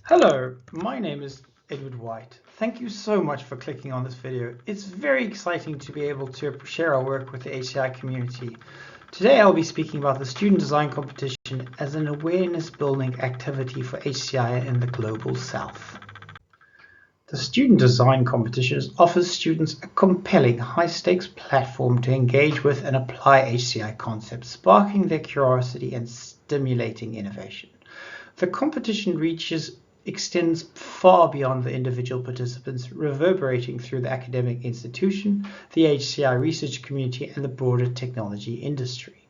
Hello, my name is Edward White. Thank you so much for clicking on this video. It's very exciting to be able to share our work with the HCI community. Today I'll be speaking about the Student Design Competition as an awareness building activity for HCI in the Global South. The Student Design Competition offers students a compelling, high-stakes platform to engage with and apply HCI concepts, sparking their curiosity and stimulating innovation. The competition extends far beyond the individual participants, reverberating through the academic institution, the HCI research community, and the broader technology industry.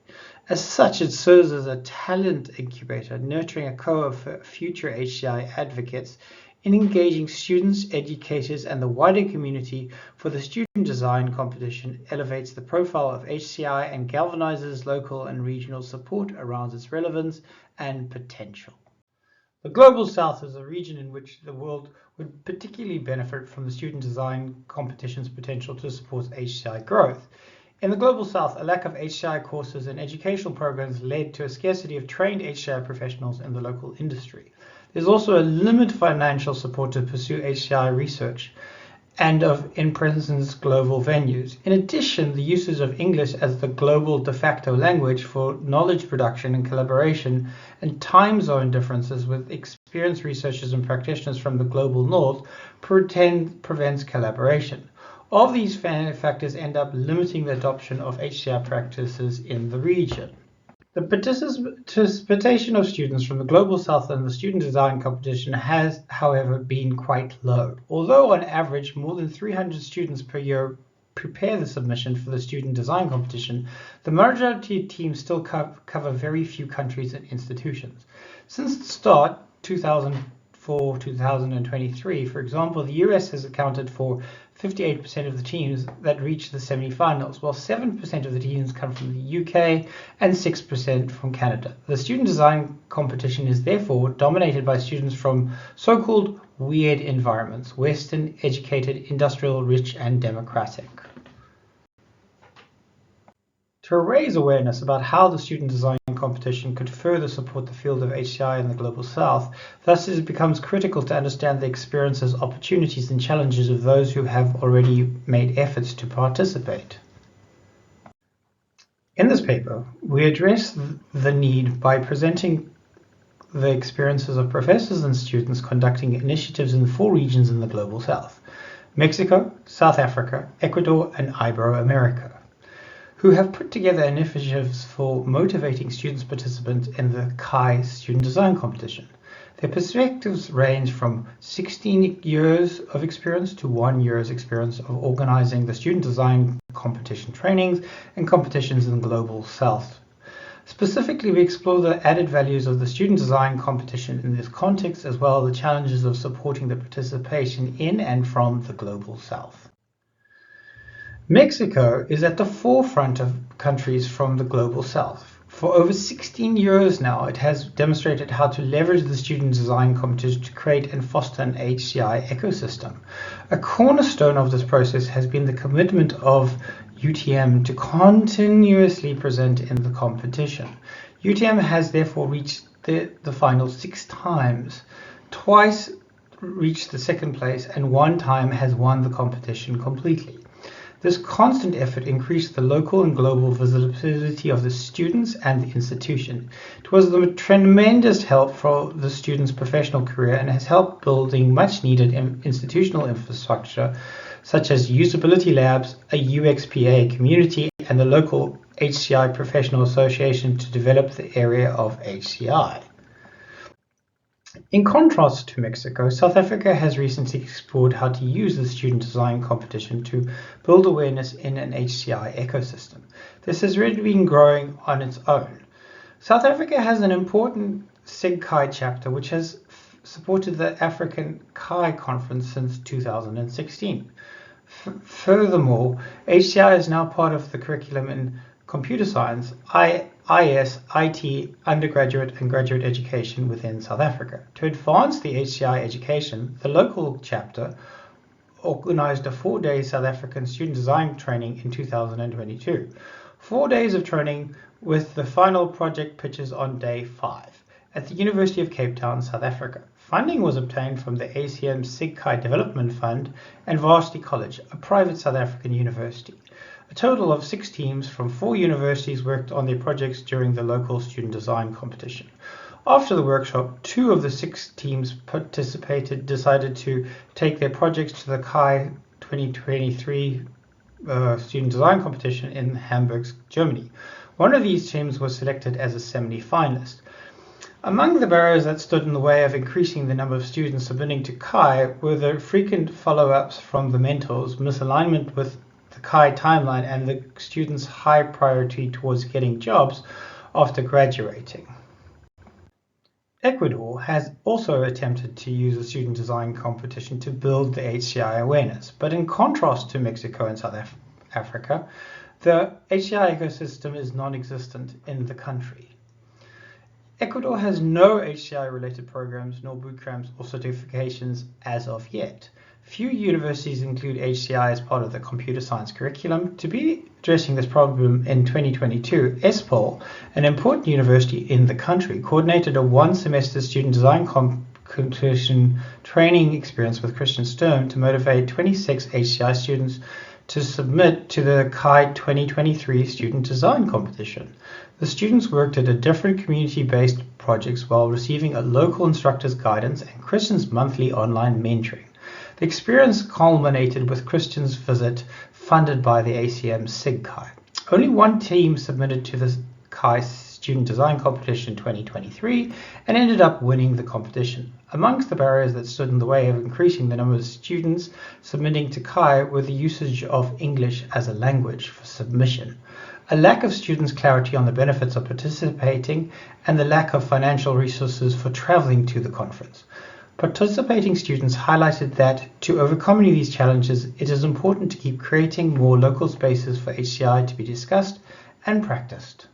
As such, it serves as a talent incubator, nurturing a cohort of future HCI advocates in engaging students, educators, and the wider community. For the Student Design Competition elevates the profile of HCI and galvanizes local and regional support around its relevance and potential. The Global South is a region in which the world would particularly benefit from the Student Design Competition's potential to support HCI growth. In the Global South, a lack of HCI courses and educational programs led to a scarcity of trained HCI professionals in the local industry. There's also a limited financial support to pursue HCI research and of in-presence global venues. In addition, the usage of English as the global de facto language for knowledge production and collaboration and time zone differences with experienced researchers and practitioners from the global north prevents collaboration. All of these factors end up limiting the adoption of HCI practices in the region. The participation of students from the Global South in the Student Design Competition has, however, been quite low. Although on average more than 300 students per year prepare the submission for the Student Design Competition, the majority of teams still cover very few countries and institutions. Since the start, 2004-2023, for example, the US has accounted for 58% of the teams that reach the semi-finals, while 7% of the teams come from the UK and 6% from Canada. The Student Design Competition is therefore dominated by students from so-called weird environments: Western, educated, industrial, rich, and democratic. To raise awareness about how the Student Design Competition could further support the field of HCI in the Global South, thus it becomes critical to understand the experiences, opportunities, and challenges of those who have already made efforts to participate. In this paper, we address the need by presenting the experiences of professors and students conducting initiatives in 4 regions in the Global South: Mexico, South Africa, Ecuador, and Ibero-America, who have put together initiatives for motivating students participants in the CHI Student Design Competition. Their perspectives range from 16 years of experience to 1 year's experience of organizing the Student Design Competition trainings and competitions in the Global South. Specifically, we explore the added values of the Student Design Competition in this context, as well as the challenges of supporting the participation in and from the Global South. Mexico is at the forefront of countries from the Global South. For over 16 years now, it has demonstrated how to leverage the Student Design Competition to create and foster an HCI ecosystem. A cornerstone of this process has been the commitment of UTM to continuously present in the competition. UTM has therefore reached the final 6 times, twice reached the 2nd place, and 1 time has won the competition completely. This constant effort increased the local and global visibility of the students and the institution. It was a tremendous help for the students' professional career and has helped building much needed institutional infrastructure, such as usability labs, a UXPA community, and the local HCI Professional Association to develop the area of HCI. In contrast to Mexico, South Africa has recently explored how to use the Student Design Competition to build awareness in an HCI ecosystem. This has really been growing on its own. South Africa has an important SIGCHI chapter which has supported the African CHI conference since 2016. Furthermore, HCI is now part of the curriculum in computer science, IS, IT, undergraduate and graduate education within South Africa. To advance the HCI education, the local chapter organized a 4-day South African student design training in 2022. 4 days of training with the final project pitches on day 5. at the University of Cape Town, South Africa. Funding was obtained from the ACM SIGCHI Development Fund and Varsity College, a private South African university. A total of 6 teams from 4 universities worked on their projects during the local student design competition. After the workshop, 2 of the 6 teams participated decided to take their projects to the CHI 2023 student design competition in Hamburg, Germany. One of these teams was selected as a semi-finalist. Among the barriers that stood in the way of increasing the number of students submitting to CHI were the frequent follow-ups from the mentors, misalignment with the CHI timeline, and the students' high priority towards getting jobs after graduating. Ecuador has also attempted to use a student design competition to build the HCI awareness, but in contrast to Mexico and South Africa, the HCI ecosystem is non-existent in the country. Ecuador has no HCI-related programs, nor bootcamps or certifications as of yet. Few universities include HCI as part of the computer science curriculum. To be addressing this problem in 2022, ESPOL, an important university in the country, coordinated a 1-semester student design competition training experience with Christian Sturm to motivate 26 HCI students to submit to the CHI 2023 student design competition. The students worked at a different community-based projects while receiving a local instructor's guidance and Christian's monthly online mentoring. The experience culminated with Christian's visit funded by the ACM SIGCHI. Only 1 team submitted to the CHI Student Design Competition 2023 and ended up winning the competition. Amongst the barriers that stood in the way of increasing the number of students submitting to CHI were the usage of English as a language for submission, a lack of students' clarity on the benefits of participating, and the lack of financial resources for traveling to the conference. Participating students highlighted that to overcome these challenges, it is important to keep creating more local spaces for HCI to be discussed and practiced.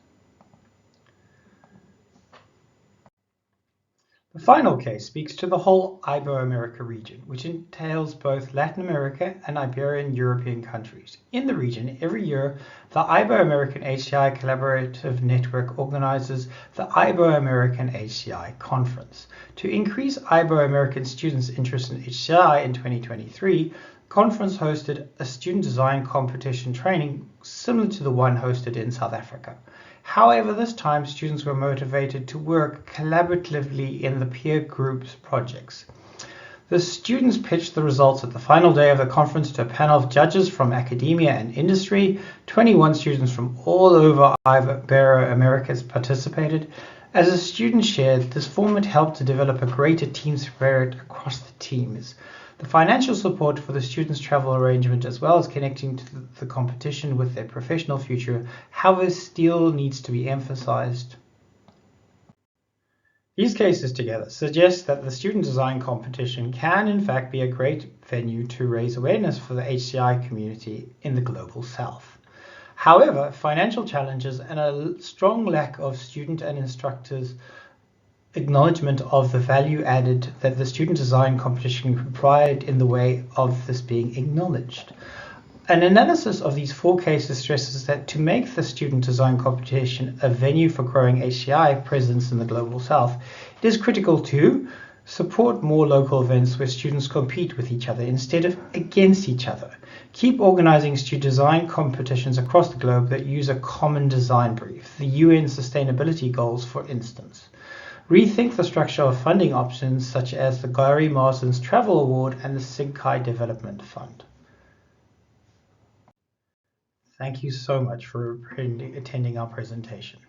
The final case speaks to the whole Iberoamerica region, which entails both Latin America and Iberian European countries. In the region, every year, the Iberoamerican HCI Collaborative Network organizes the Iberoamerican HCI Conference. To increase Iberoamerican students' interest in HCI in 2023, the conference hosted a student design competition training similar to the one hosted in South Africa. However, this time students were motivated to work collaboratively in the peer groups projects. The students pitched the results at the final day of the conference to a panel of judges from academia and industry. 21 students from all over Iberoamerica participated. As the students shared, this format helped to develop a greater team spirit across the teams. The financial support for the students' travel arrangement, as well as connecting to the competition with their professional future, however, still needs to be emphasized. These cases together suggest that the student design competition can in fact be a great venue to raise awareness for the HCI community in the Global South. However, financial challenges and a strong lack of student and instructors' acknowledgement of the value added that the student design competition can provide in the way of this being acknowledged. An analysis of these 4 cases stresses that to make the student design competition a venue for growing HCI presence in the Global South, it is critical to support more local events where students compete with each other instead of against each other. Keep organizing student design competitions across the globe that use a common design brief, the UN Sustainability Goals, for instance. Rethink the structure of funding options such as the Gary Marsden's Travel Award and the SIGCHI Development Fund. Thank you so much for attending our presentation.